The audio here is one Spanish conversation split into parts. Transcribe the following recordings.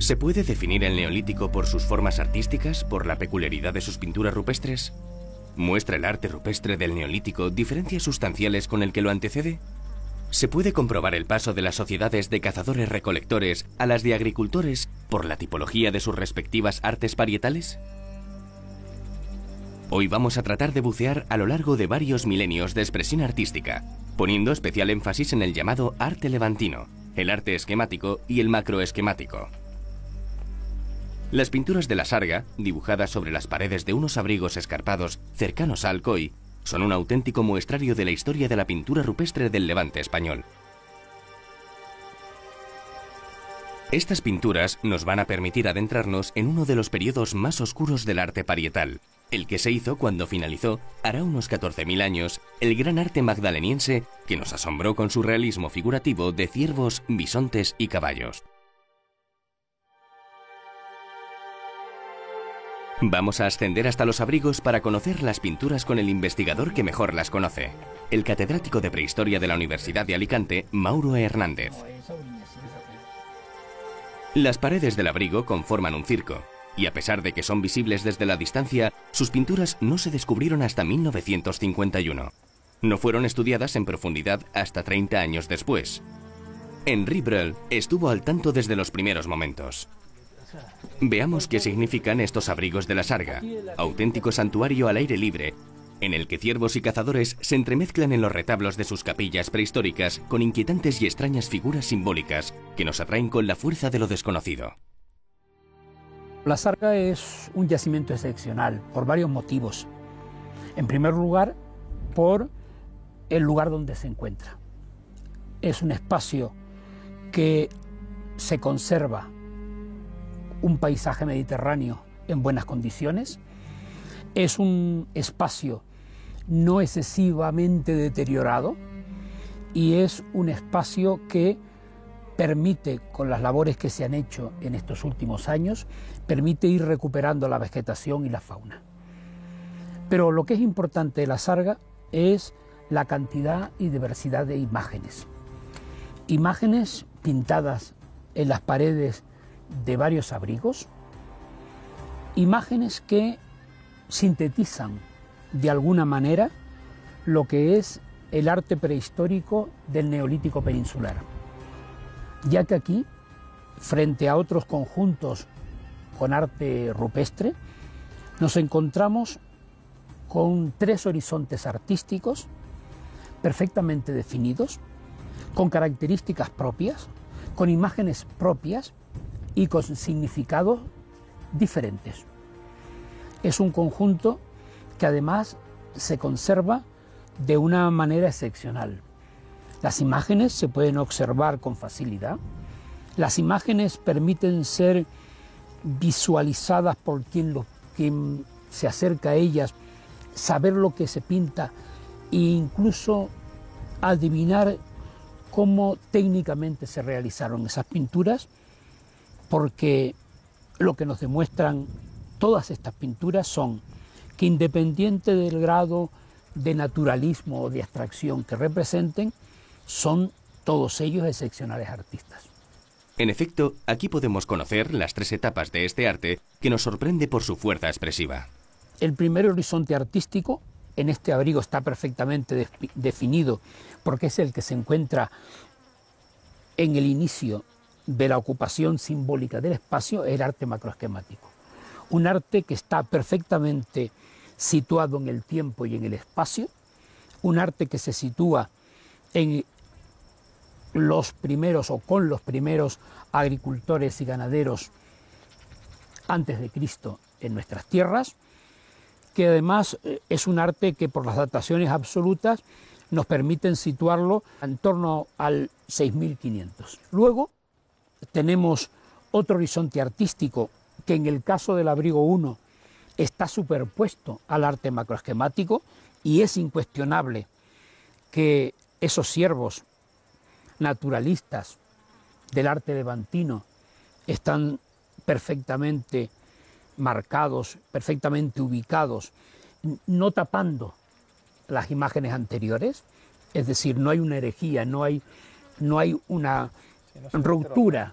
¿Se puede definir el Neolítico por sus formas artísticas, por la peculiaridad de sus pinturas rupestres? ¿Muestra el arte rupestre del Neolítico diferencias sustanciales con el que lo antecede? ¿Se puede comprobar el paso de las sociedades de cazadores-recolectores a las de agricultores por la tipología de sus respectivas artes parietales? Hoy vamos a tratar de bucear a lo largo de varios milenios de expresión artística, poniendo especial énfasis en el llamado arte levantino, el arte esquemático y el macroesquemático. Las pinturas de la Sarga, dibujadas sobre las paredes de unos abrigos escarpados cercanos a Alcoy, son un auténtico muestrario de la historia de la pintura rupestre del Levante español. Estas pinturas nos van a permitir adentrarnos en uno de los periodos más oscuros del arte parietal, el que se hizo cuando finalizó, hará unos 14.000 años, el gran arte magdaleniense que nos asombró con su realismo figurativo de ciervos, bisontes y caballos. Vamos a ascender hasta los abrigos para conocer las pinturas con el investigador que mejor las conoce, el catedrático de Prehistoria de la Universidad de Alicante, Mauro Hernández. Las paredes del abrigo conforman un circo, y a pesar de que son visibles desde la distancia, sus pinturas no se descubrieron hasta 1951. No fueron estudiadas en profundidad hasta 30 años después. Henri Breuil estuvo al tanto desde los primeros momentos. Veamos qué significan estos abrigos de la Sarga, auténtico santuario al aire libre, en el que ciervos y cazadores se entremezclan en los retablos de sus capillas prehistóricas con inquietantes y extrañas figuras simbólicas que nos atraen con la fuerza de lo desconocido. La Sarga es un yacimiento excepcional por varios motivos. En primer lugar, por el lugar donde se encuentra. Es un espacio que se conserva un paisaje mediterráneo en buenas condiciones. Es un espacio no excesivamente deteriorado y es un espacio que permite, con las labores que se han hecho en estos últimos años, permite ir recuperando la vegetación y la fauna. Pero lo que es importante de la Sarga es la cantidad y diversidad de imágenes. Imágenes pintadas en las paredes de varios abrigos, imágenes que sintetizan de alguna manera lo que es el arte prehistórico del Neolítico peninsular, ya que aquí, frente a otros conjuntos con arte rupestre, nos encontramos con tres horizontes artísticos perfectamente definidos, con características propias, con imágenes propias y con significados diferentes. Es un conjunto que además se conserva de una manera excepcional. Las imágenes se pueden observar con facilidad, las imágenes permiten ser visualizadas por quien se acerca a ellas, saber lo que se pinta e incluso adivinar cómo técnicamente se realizaron esas pinturas, porque lo que nos demuestran todas estas pinturas son que, independiente del grado de naturalismo o de abstracción que representen, son todos ellos excepcionales artistas. En efecto, aquí podemos conocer las tres etapas de este arte que nos sorprende por su fuerza expresiva. El primer horizonte artístico en este abrigo está perfectamente definido porque es el que se encuentra en el inicio de la ocupación simbólica del espacio, el arte macroesquemático. Un arte que está perfectamente situado en el tiempo y en el espacio, un arte que se sitúa en los primeros o con los primeros agricultores y ganaderos antes de Cristo en nuestras tierras, que además es un arte que por las dataciones absolutas nos permiten situarlo en torno al 6500. Luego tenemos otro horizonte artístico que en el caso del abrigo 1 está superpuesto al arte macroesquemático y es incuestionable que esos ciervos naturalistas del arte levantino están perfectamente marcados, perfectamente ubicados, no tapando las imágenes anteriores, es decir, no hay una herejía, no hay una ruptura,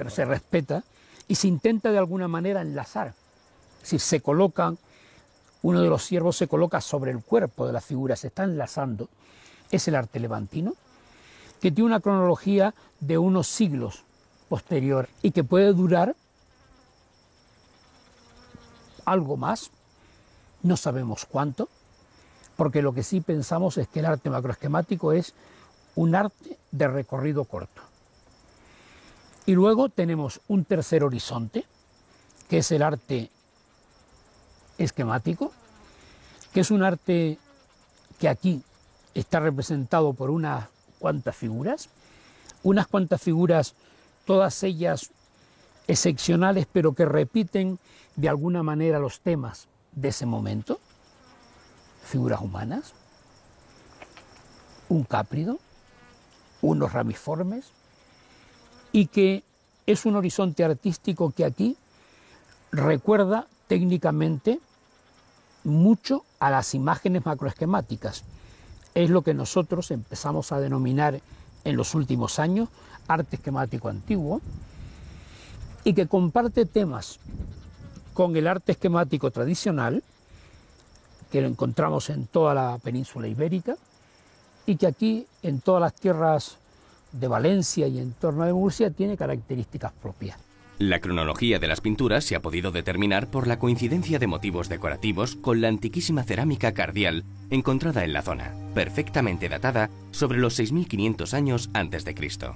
se respeta y se intenta de alguna manera enlazar. Si se colocan, uno de los ciervos se coloca sobre el cuerpo de la figura, se está enlazando. Es el arte levantino, que tiene una cronología de unos siglos posterior y que puede durar algo más, no sabemos cuánto, porque lo que sí pensamos es que el arte macroesquemático es un arte de recorrido corto. Y luego tenemos un tercer horizonte, que es el arte esquemático, que es un arte que aquí está representado por unas cuantas figuras, todas ellas excepcionales, pero que repiten de alguna manera los temas de ese momento, figuras humanas, un cáprido, unos ramiformes, y que es un horizonte artístico que aquí recuerda técnicamente mucho a las imágenes macroesquemáticas. Es lo que nosotros empezamos a denominar en los últimos años arte esquemático antiguo, y que comparte temas con el arte esquemático tradicional, que lo encontramos en toda la península ibérica, y que aquí, en todas las tierras de Valencia y en torno de Murcia, tiene características propias. La cronología de las pinturas se ha podido determinar por la coincidencia de motivos decorativos con la antiquísima cerámica cardial encontrada en la zona, perfectamente datada sobre los 6.500 años antes de Cristo.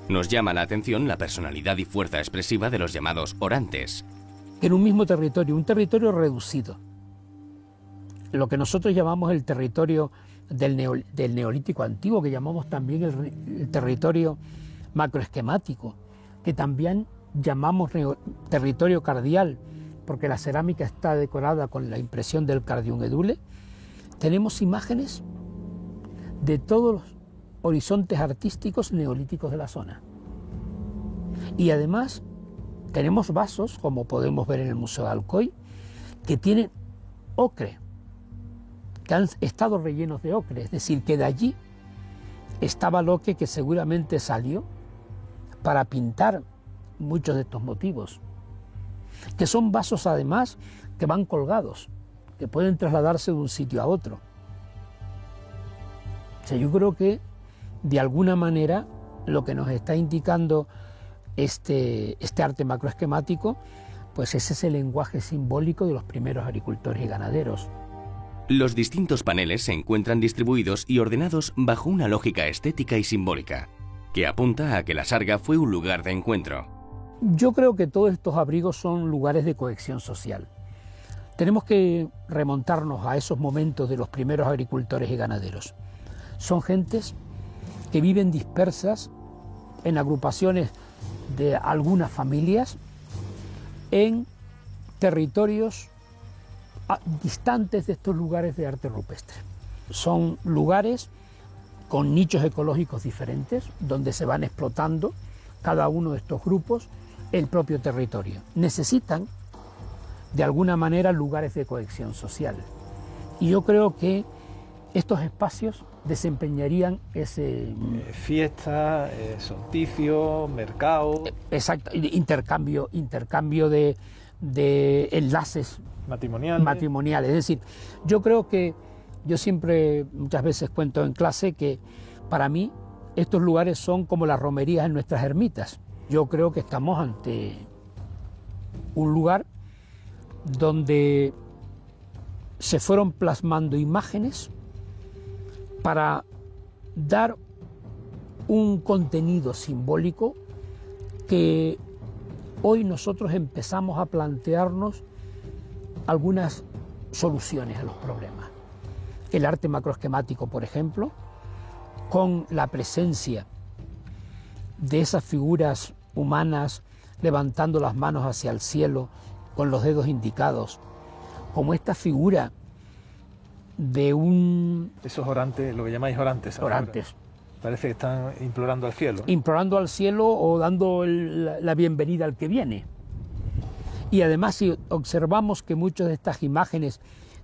Nos llama la atención la personalidad y fuerza expresiva de los llamados orantes. En un mismo territorio, un territorio reducido, lo que nosotros llamamos el territorio del Neolítico antiguo, que llamamos también el territorio macroesquemático, que también llamamos territorio cardial, porque la cerámica está decorada con la impresión del cardium edule. Tenemos imágenes de todos los horizontes artísticos neolíticos de la zona. Y además tenemos vasos, como podemos ver en el Museo de Alcoy, que tienen ocre, que han estado rellenos de ocre, es decir, que de allí estaba el ocre que seguramente salió para pintar muchos de estos motivos, que son vasos además que van colgados, que pueden trasladarse de un sitio a otro. O sea, yo creo que de alguna manera lo que nos está indicando este arte macroesquemático, pues ese es el lenguaje simbólico de los primeros agricultores y ganaderos. Los distintos paneles se encuentran distribuidos y ordenados bajo una lógica estética y simbólica, que apunta a que la sarga fue un lugar de encuentro. Yo creo que todos estos abrigos son lugares de cohesión social. Tenemos que remontarnos a esos momentos de los primeros agricultores y ganaderos. Son gentes que viven dispersas en agrupaciones de algunas familias en territorios distantes de estos lugares de arte rupestre. Son lugares con nichos ecológicos diferentes, donde se van explotando cada uno de estos grupos el propio territorio. Necesitan, de alguna manera, lugares de cohesión social. Y yo creo que estos espacios desempeñarían ese... Fiestas, solsticio, mercado... Exacto, intercambio de enlaces matrimoniales. Es decir, yo creo que, yo siempre, muchas veces cuento en clase que para mí estos lugares son como las romerías en nuestras ermitas. Yo creo que estamos ante un lugar donde se fueron plasmando imágenes para dar un contenido simbólico que hoy nosotros empezamos a plantearnos algunas soluciones a los problemas. El arte macroesquemático, por ejemplo, con la presencia de esas figuras humanas levantando las manos hacia el cielo con los dedos indicados, como esta figura de un... Esos orantes, lo que llamáis orantes. Orantes. Parece que están implorando al cielo. Implorando al cielo o dando la bienvenida al que viene. Y además, si observamos que muchas de estas imágenes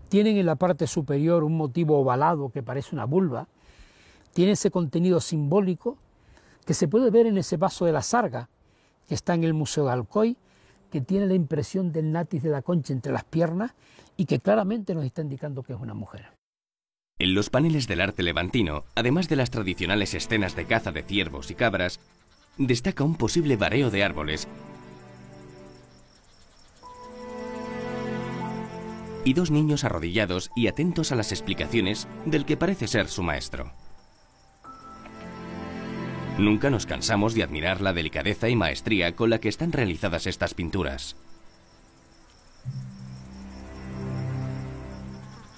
tienen en la parte superior un motivo ovalado que parece una vulva, tiene ese contenido simbólico que se puede ver en ese vaso de la Sarga, que está en el Museo de Alcoy, que tiene la impresión del natis de la concha entre las piernas y que claramente nos está indicando que es una mujer. En los paneles del arte levantino, además de las tradicionales escenas de caza de ciervos y cabras, destaca un posible vareo de árboles y dos niños arrodillados y atentos a las explicaciones del que parece ser su maestro. Nunca nos cansamos de admirar la delicadeza y maestría con la que están realizadas estas pinturas.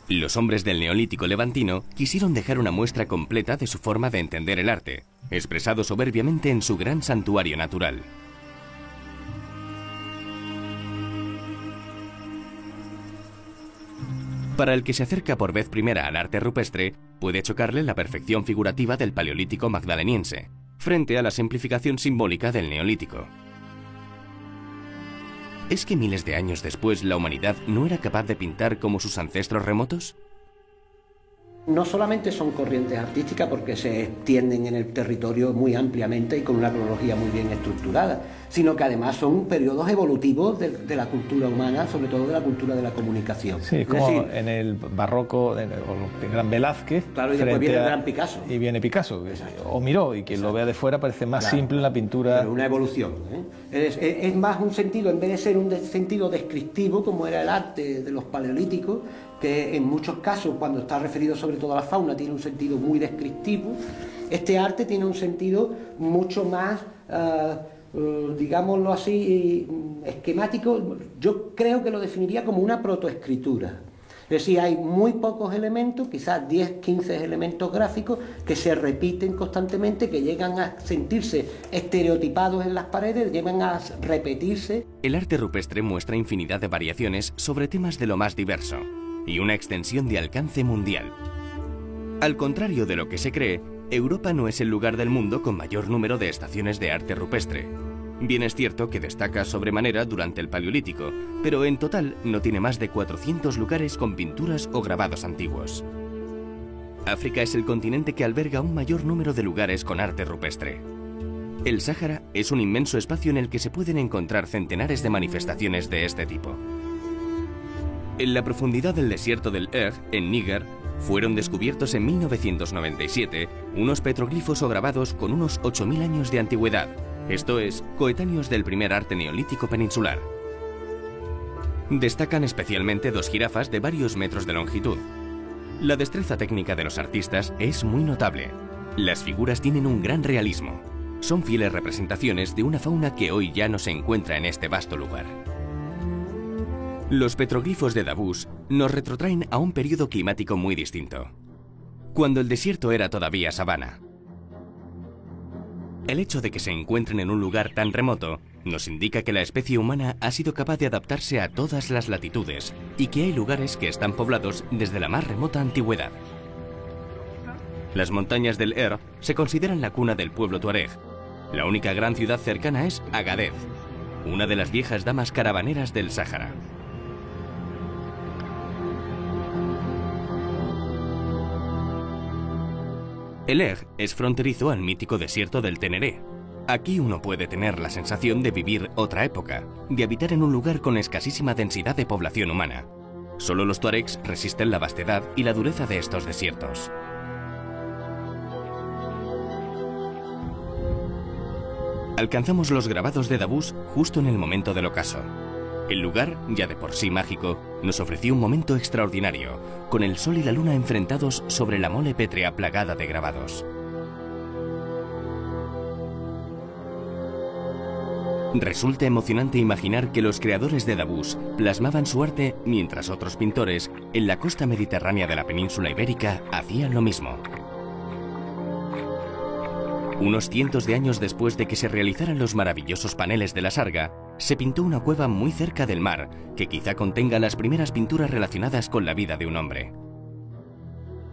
Los hombres del Neolítico levantino quisieron dejar una muestra completa de su forma de entender el arte, expresado soberbiamente en su gran santuario natural. Para el que se acerca por vez primera al arte rupestre, puede chocarle la perfección figurativa del Paleolítico magdaleniense, frente a la simplificación simbólica del Neolítico. ¿Es que miles de años después la humanidad no era capaz de pintar como sus ancestros remotos? No solamente son corrientes artísticas porque se extienden en el territorio muy ampliamente y con una cronología muy bien estructurada, sino que además son periodos evolutivos de la cultura humana, sobre todo de la cultura de la comunicación. Sí, como decir, en el barroco, el gran Velázquez, claro, y después viene el gran Picasso. Y viene Picasso, o Miró, y quien lo vea de fuera parece más simple en la pintura. Pero una evolución, ¿eh? Es más un sentido, en vez de ser un sentido descriptivo, como era el arte de los paleolíticos, que en muchos casos, cuando está referido sobre todo a la fauna, tiene un sentido muy descriptivo. Este arte tiene un sentido mucho más, digámoslo así, esquemático. Yo creo que lo definiría como una protoescritura. Es decir, hay muy pocos elementos, quizás 10, 15 elementos gráficos que se repiten constantemente, que llegan a sentirse estereotipados en las paredes, llegan a repetirse. El arte rupestre muestra infinidad de variaciones sobre temas de lo más diverso y una extensión de alcance mundial. Al contrario de lo que se cree, Europa no es el lugar del mundo con mayor número de estaciones de arte rupestre. Bien es cierto que destaca sobremanera durante el Paleolítico, pero en total no tiene más de 400 lugares con pinturas o grabados antiguos. África es el continente que alberga un mayor número de lugares con arte rupestre. El Sáhara es un inmenso espacio en el que se pueden encontrar centenares de manifestaciones de este tipo. En la profundidad del desierto del Earth, en Níger, fueron descubiertos en 1997 unos petroglifos o grabados con unos 8000 años de antigüedad, esto es, coetáneos del primer arte neolítico peninsular. Destacan especialmente dos jirafas de varios metros de longitud. La destreza técnica de los artistas es muy notable. Las figuras tienen un gran realismo. Son fieles representaciones de una fauna que hoy ya no se encuentra en este vasto lugar. Los petroglifos de Davos nos retrotraen a un periodo climático muy distinto, cuando el desierto era todavía sabana. El hecho de que se encuentren en un lugar tan remoto nos indica que la especie humana ha sido capaz de adaptarse a todas las latitudes y que hay lugares que están poblados desde la más remota antigüedad. Las montañas del Earth se consideran la cuna del pueblo tuareg. La única gran ciudad cercana es Agadez, una de las viejas damas caravaneras del Sáhara. El Earth es fronterizo al mítico desierto del Teneré. Aquí uno puede tener la sensación de vivir otra época, de habitar en un lugar con escasísima densidad de población humana. Solo los tuaregs resisten la vastedad y la dureza de estos desiertos. Alcanzamos los grabados de Davos justo en el momento del ocaso. El lugar, ya de por sí mágico, nos ofreció un momento extraordinario, con el sol y la luna enfrentados sobre la mole pétrea plagada de grabados. Resulta emocionante imaginar que los creadores de Davos plasmaban su arte mientras otros pintores, en la costa mediterránea de la península ibérica, hacían lo mismo. Unos cientos de años después de que se realizaran los maravillosos paneles de la Sarga, se pintó una cueva muy cerca del mar, que quizá contenga las primeras pinturas relacionadas con la vida de un hombre.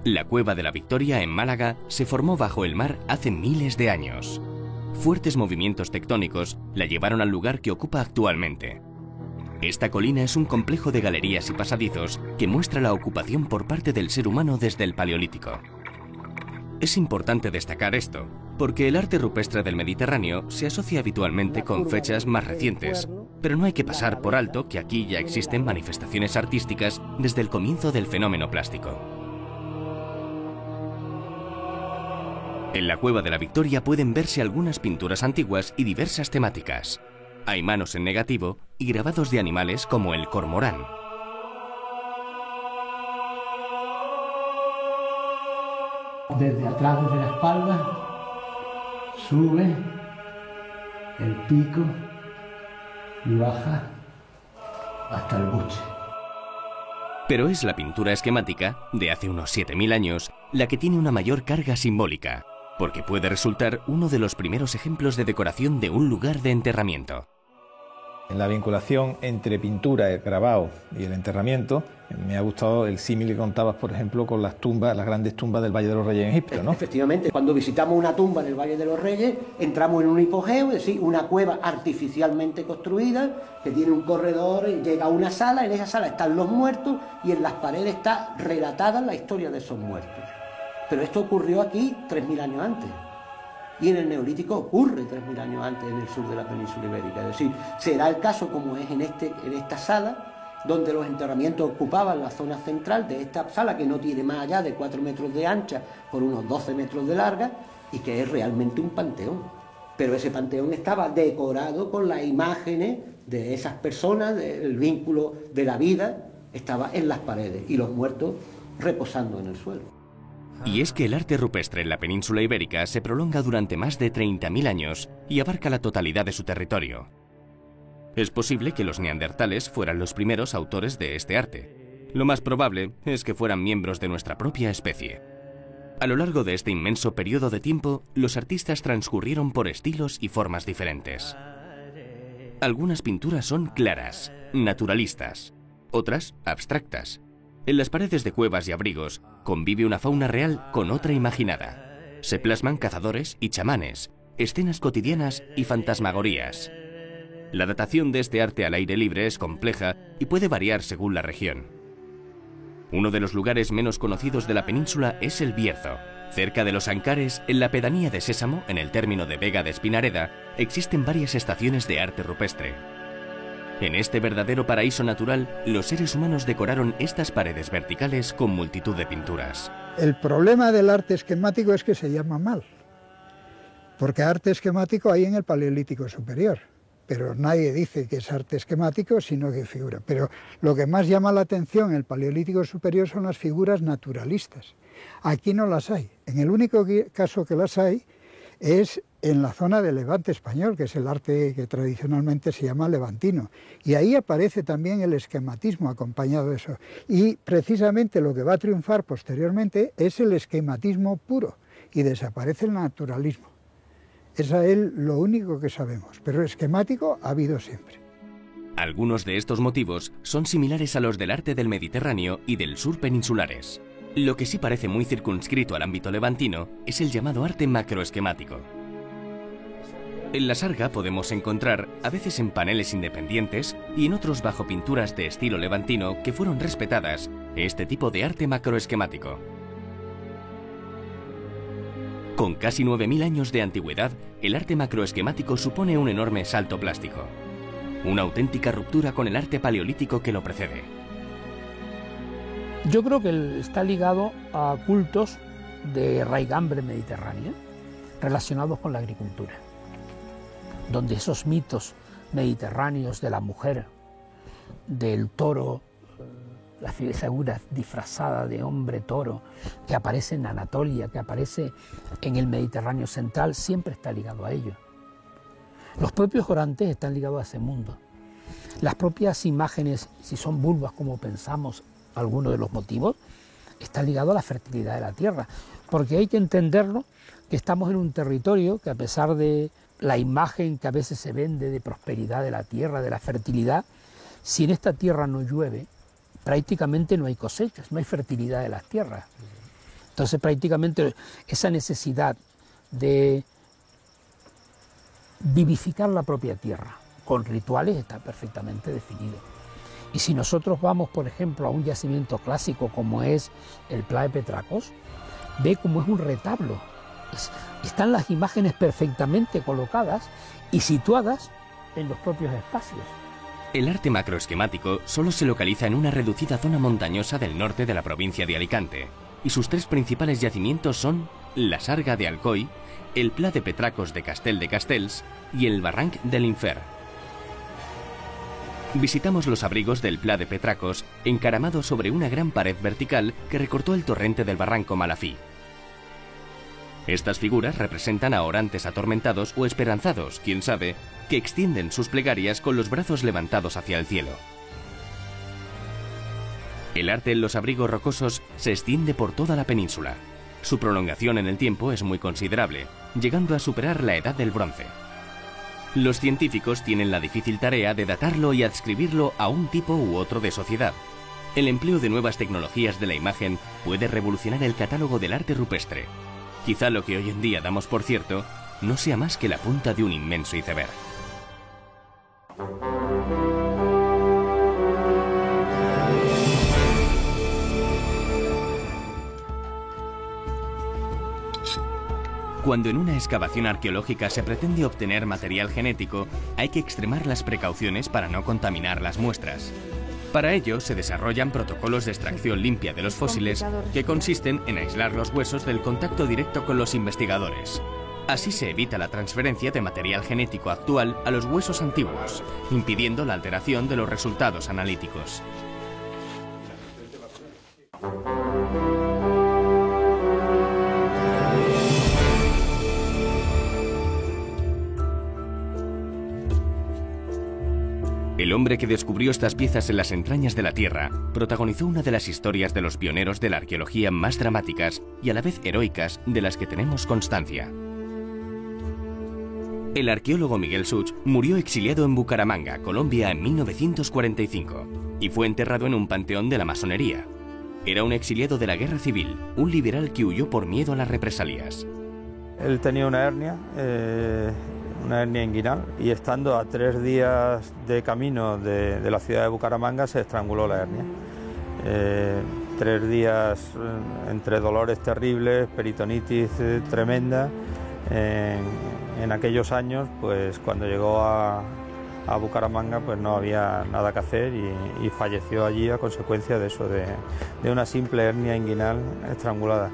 La Cueva de la Victoria, en Málaga, se formó bajo el mar hace miles de años. Fuertes movimientos tectónicos la llevaron al lugar que ocupa actualmente. Esta colina es un complejo de galerías y pasadizos que muestra la ocupación por parte del ser humano desde el Paleolítico. Es importante destacar esto, Porque el arte rupestre del Mediterráneo se asocia habitualmente con fechas más recientes, pero no hay que pasar por alto que aquí ya existen manifestaciones artísticas desde el comienzo del fenómeno plástico. En la Cueva de la Victoria pueden verse algunas pinturas antiguas y diversas temáticas. Hay manos en negativo y grabados de animales como el cormorán. Desde atrás, desde la espalda, sube el pico y baja hasta el buche. Pero es la pintura esquemática, de hace unos 7000 años, la que tiene una mayor carga simbólica, porque puede resultar uno de los primeros ejemplos de decoración de un lugar de enterramiento. En la vinculación entre pintura, el grabado y el enterramiento, me ha gustado el símil que contabas, por ejemplo, con las tumbas, las grandes tumbas del Valle de los Reyes en Egipto, ¿no? Efectivamente, cuando visitamos una tumba en el Valle de los Reyes, entramos en un hipogeo, es decir, una cueva artificialmente construida, que tiene un corredor, llega a una sala, en esa sala están los muertos y en las paredes está relatada la historia de esos muertos. Pero esto ocurrió aquí 3000 años antes. Y en el Neolítico ocurre 3000 años antes en el sur de la península ibérica. Es decir, será el caso como es en esta sala, donde los enterramientos ocupaban la zona central de esta sala, que no tiene más allá de 4 metros de ancha por unos 12 metros de larga, y que es realmente un panteón. Pero ese panteón estaba decorado con las imágenes de esas personas, el vínculo de la vida estaba en las paredes, y los muertos reposando en el suelo. Y es que el arte rupestre en la península ibérica se prolonga durante más de 30.000 años y abarca la totalidad de su territorio. Es posible que los neandertales fueran los primeros autores de este arte. Lo más probable es que fueran miembros de nuestra propia especie. A lo largo de este inmenso periodo de tiempo, los artistas transcurrieron por estilos y formas diferentes. Algunas pinturas son claras, naturalistas, otras abstractas. En las paredes de cuevas y abrigos convive una fauna real con otra imaginada. Se plasman cazadores y chamanes, escenas cotidianas y fantasmagorías. La datación de este arte al aire libre es compleja y puede variar según la región. Uno de los lugares menos conocidos de la península es el Bierzo. Cerca de los Ancares, en la pedanía de Sésamo, en el término de Vega de Espinareda, existen varias estaciones de arte rupestre. En este verdadero paraíso natural, los seres humanos decoraron estas paredes verticales con multitud de pinturas. El problema del arte esquemático es que se llama mal, porque arte esquemático hay en el Paleolítico Superior, pero nadie dice que es arte esquemático, sino que figura. Pero lo que más llama la atención en el Paleolítico Superior son las figuras naturalistas. Aquí no las hay. En el único caso que las hay es en la zona del Levante español, que es el arte que tradicionalmente se llama levantino. Y ahí aparece también el esquematismo acompañado de eso. Y precisamente lo que va a triunfar posteriormente es el esquematismo puro, y desaparece el naturalismo. Es a él lo único que sabemos, pero esquemático ha habido siempre. Algunos de estos motivos son similares a los del arte del Mediterráneo y del sur peninsulares. Lo que sí parece muy circunscrito al ámbito levantino es el llamado arte macroesquemático. En la sarga podemos encontrar, a veces en paneles independientes y en otros bajo pinturas de estilo levantino que fueron respetadas, este tipo de arte macroesquemático. Con casi 9000 años de antigüedad, el arte macroesquemático supone un enorme salto plástico. Una auténtica ruptura con el arte paleolítico que lo precede. Yo creo que está ligado a cultos de raigambre mediterránea relacionados con la agricultura, donde esos mitos mediterráneos de la mujer, del toro, la figura disfrazada de hombre toro que aparece en Anatolia, que aparece en el Mediterráneo central, siempre está ligado a ello. Los propios orantes están ligados a ese mundo. Las propias imágenes, si son vulvas como pensamos, algunos de los motivos, está ligado a la fertilidad de la tierra, porque hay que entenderlo que estamos en un territorio que, a pesar de la imagen que a veces se vende de prosperidad de la tierra, de la fertilidad, si en esta tierra no llueve, prácticamente no hay cosechas, no hay fertilidad de las tierras. Entonces prácticamente esa necesidad de vivificar la propia tierra con rituales está perfectamente definido. Y si nosotros vamos, por ejemplo, a un yacimiento clásico como es el Pla de Petracos, ve cómo es un retablo están las imágenes perfectamente colocadas y situadas en los propios espacios. El arte macroesquemático solo se localiza en una reducida zona montañosa del norte de la provincia de Alicante, y sus tres principales yacimientos son la Sarga de Alcoi, el Pla de Petracos de Castel de Castells y el Barranc de l'Infer. Visitamos los abrigos del Pla de Petracos, encaramado sobre una gran pared vertical que recortó el torrente del barranco Malafí. Estas figuras representan a orantes atormentados o esperanzados, quién sabe, que extienden sus plegarias con los brazos levantados hacia el cielo. El arte en los abrigos rocosos se extiende por toda la península. Su prolongación en el tiempo es muy considerable, llegando a superar la edad del bronce. Los científicos tienen la difícil tarea de datarlo y adscribirlo a un tipo u otro de sociedad. El empleo de nuevas tecnologías de la imagen puede revolucionar el catálogo del arte rupestre. Quizá lo que hoy en día damos por cierto no sea más que la punta de un inmenso iceberg. Cuando en una excavación arqueológica se pretende obtener material genético, hay que extremar las precauciones para no contaminar las muestras. Para ello se desarrollan protocolos de extracción limpia de los fósiles que consisten en aislar los huesos del contacto directo con los investigadores. Así se evita la transferencia de material genético actual a los huesos antiguos, impidiendo la alteración de los resultados analíticos. El hombre que descubrió estas piezas en las entrañas de la Tierra protagonizó una de las historias de los pioneros de la arqueología más dramáticas y a la vez heroicas de las que tenemos constancia. El arqueólogo Miguel Such murió exiliado en Bucaramanga, Colombia, en 1945 y fue enterrado en un panteón de la masonería. Era un exiliado de la Guerra Civil, un liberal que huyó por miedo a las represalias. Él tenía una hernia inguinal, y estando a 3 días de camino de la ciudad de Bucaramanga se estranguló la hernia. 3 días entre dolores terribles, peritonitis tremenda. En aquellos años, pues cuando llegó a Bucaramanga, pues no había nada que hacer y falleció allí a consecuencia de eso, de una simple hernia inguinal estrangulada.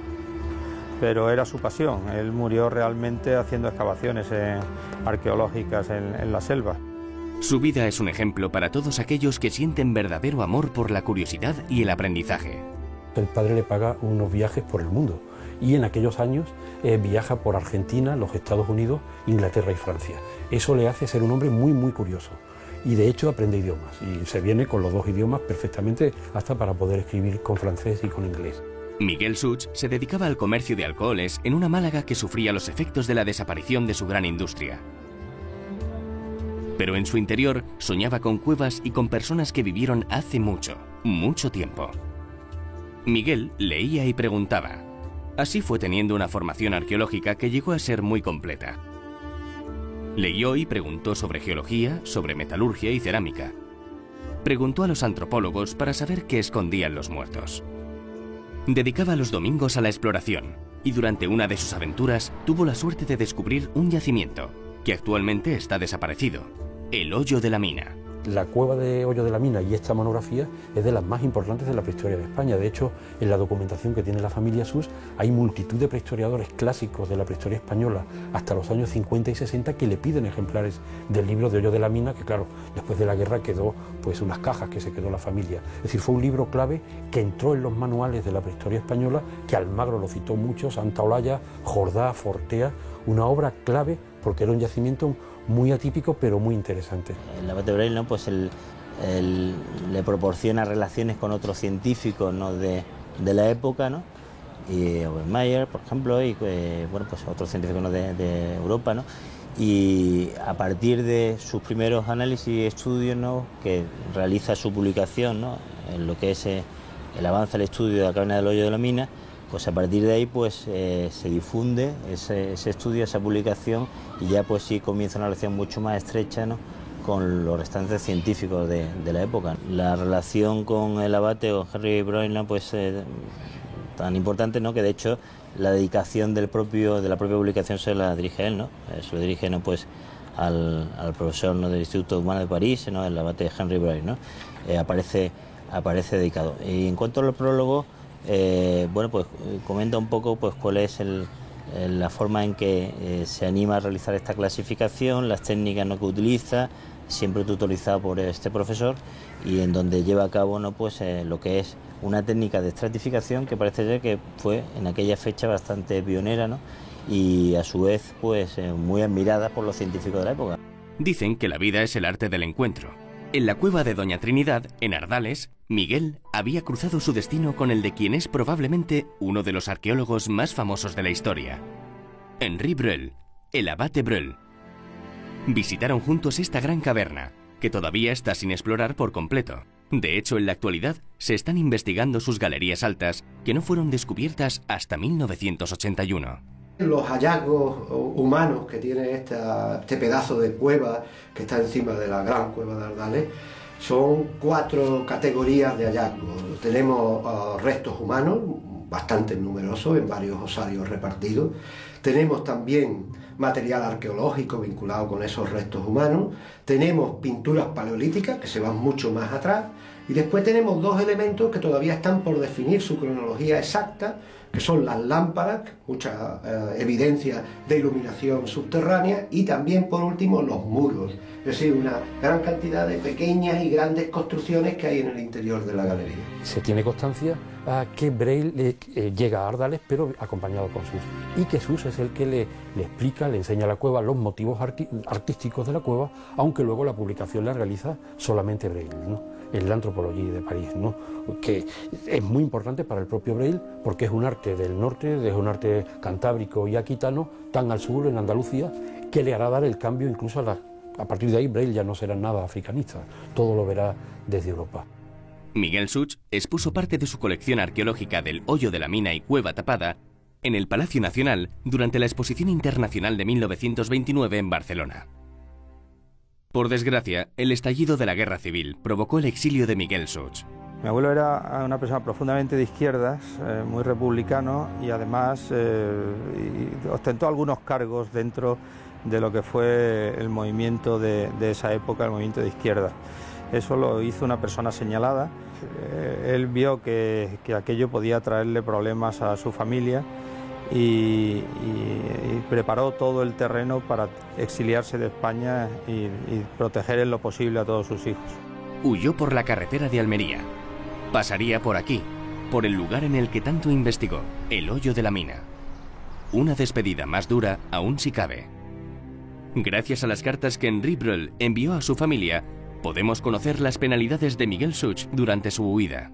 Pero era su pasión, él murió realmente haciendo excavaciones arqueológicas en la selva. Su vida es un ejemplo para todos aquellos que sienten verdadero amor por la curiosidad y el aprendizaje. El padre le paga unos viajes por el mundo y en aquellos años viaja por Argentina, los Estados Unidos, Inglaterra y Francia. Eso le hace ser un hombre muy curioso y de hecho aprende idiomas y se viene con los 2 idiomas perfectamente hasta para poder escribir con francés y con inglés. Miguel Such se dedicaba al comercio de alcoholes en una Málaga que sufría los efectos de la desaparición de su gran industria. Pero en su interior soñaba con cuevas y con personas que vivieron hace mucho tiempo. Miguel leía y preguntaba. Así fue teniendo una formación arqueológica que llegó a ser muy completa. Leyó y preguntó sobre geología, sobre metalurgia y cerámica. Preguntó a los antropólogos para saber qué escondían los muertos. Dedicaba los domingos a la exploración y durante una de sus aventuras tuvo la suerte de descubrir un yacimiento que actualmente está desaparecido, el Hoyo de la Mina. La cueva de Hoyo de la Mina y esta monografía es de las más importantes de la prehistoria de España. De hecho, en la documentación que tiene la familia Such hay multitud de prehistoriadores clásicos de la prehistoria española hasta los años 50 y 60 que le piden ejemplares del libro de Hoyo de la Mina, que claro, después de la guerra quedó pues unas cajas que se quedó la familia. Es decir, fue un libro clave que entró en los manuales de la prehistoria española, que Almagro lo citó mucho, Santa Olalla, Jordá, Fortea, una obra clave porque era un yacimiento muy atípico pero muy interesante. El abate Braille, pues le proporciona relaciones con otros científicos, ¿no?, de la época, ¿no?, y Obermeier, por ejemplo, y bueno, pues otros científicos, ¿no?, de Europa, ¿no?, y a partir de sus primeros análisis y estudios, ¿no?, que realiza su publicación, ¿no?, en lo que es el avance del estudio de la caverna del Hoyo de la Mina, pues a partir de ahí pues se difunde ese estudio, esa publicación, y ya pues sí comienza una relación mucho más estrecha, ¿no?, con los restantes científicos de la época. La relación con el abate o Henry Broylan pues tan importante, ¿no?, que de hecho la dedicación de la propia publicación se la dirige él, ¿no? Se lo dirige, ¿no?, pues al profesor, ¿no?, del Instituto Humano de París, ¿no?, el abate Henry Braille, ¿no? Aparece dedicado. Y en cuanto al prólogo, bueno, pues comenta un poco pues cuál es la forma en que se anima a realizar esta clasificación, las técnicas, ¿no?, que utiliza, siempre tutorizado por este profesor, y en donde lleva a cabo, ¿no?, pues lo que es una técnica de estratificación que parece ser que fue en aquella fecha bastante pionera, ¿no?, y a su vez pues muy admirada por los científicos de la época. Dicen que la vida es el arte del encuentro. En la cueva de Doña Trinidad, en Ardales, Miguel había cruzado su destino con el de quien es probablemente uno de los arqueólogos más famosos de la historia, Henry Braille, el abate Braille. Visitaron juntos esta gran caverna, que todavía está sin explorar por completo. De hecho, en la actualidad se están investigando sus galerías altas, que no fueron descubiertas hasta 1981. Los hallazgos humanos que tiene este pedazo de cueva que está encima de la gran cueva de Ardales son 4 categorías de hallazgos. Tenemos restos humanos, bastante numerosos, en varios osarios repartidos. Tenemos también material arqueológico vinculado con esos restos humanos. Tenemos pinturas paleolíticas que se van mucho más atrás. Y después tenemos 2 elementos que todavía están por definir su cronología exacta, que son las lámparas, mucha evidencia de iluminación subterránea, y también, por último, los muros. Es decir, una gran cantidad de pequeñas y grandes construcciones que hay en el interior de la galería. Se tiene constancia que Braille llega a Ardales, pero acompañado con Suç, y que Suç es el que le explica, le enseña a la cueva los motivos artísticos de la cueva, aunque luego la publicación la realiza solamente Braille, ¿no?, en la Anthropologie de París, ¿no?, que es muy importante para el propio Braille porque es un arte del norte, es un arte cantábrico y aquitano, tan al sur, en Andalucía, que le hará dar el cambio incluso a partir de ahí Braille ya no será nada africanista, todo lo verá desde Europa. Miguel Suç expuso parte de su colección arqueológica del Hoyo de la Mina y Cueva Tapada en el Palacio Nacional durante la Exposición Internacional de 1929 en Barcelona. Por desgracia, el estallido de la Guerra Civil provocó el exilio de Miguel Suç. Mi abuelo era una persona profundamente de izquierdas, muy republicano, y además ostentó algunos cargos dentro de lo que fue el movimiento de esa época, el movimiento de izquierda. Eso lo hizo una persona señalada. Él vio que aquello podía traerle problemas a su familia y preparó todo el terreno para exiliarse de España y proteger en lo posible a todos sus hijos. Huyó por la carretera de Almería. Pasaría por aquí, por el lugar en el que tanto investigó, el Hoyo de la Mina. Una despedida más dura aún si cabe. Gracias a las cartas que Henry Braille envió a su familia, podemos conocer las penalidades de Miguel Suç durante su huida.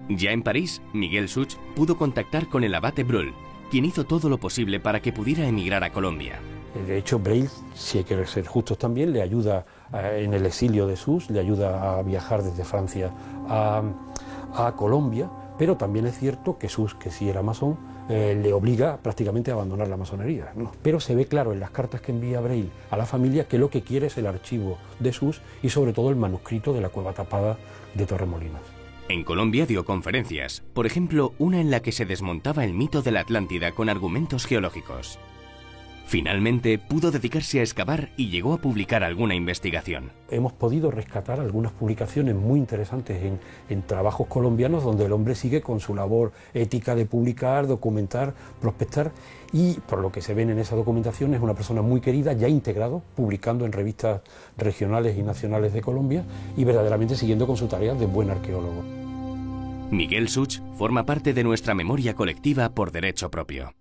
Ya en París, Miguel Suç pudo contactar con el abate Braille, quien hizo todo lo posible para que pudiera emigrar a Colombia. De hecho, Braille, si hay que ser justos también, le ayuda en el exilio de Suç, le ayuda a viajar desde Francia a Colombia, pero también es cierto que Suç, que sí era masón, le obliga prácticamente a abandonar la masonería, ¿no? Pero se ve claro en las cartas que envía Braille a la familia que lo que quiere es el archivo de Suç y sobre todo el manuscrito de la Cueva Tapada de Torremolinos. En Colombia dio conferencias, por ejemplo, una en la que se desmontaba el mito de la Atlántida con argumentos geológicos. Finalmente pudo dedicarse a excavar y llegó a publicar alguna investigación. Hemos podido rescatar algunas publicaciones muy interesantes en trabajos colombianos donde el hombre sigue con su labor ética de publicar, documentar, prospectar, y por lo que se ven en esa documentación es una persona muy querida, ya integrado, publicando en revistas regionales y nacionales de Colombia y verdaderamente siguiendo con su tarea de buen arqueólogo. Miguel Suç forma parte de nuestra memoria colectiva por derecho propio.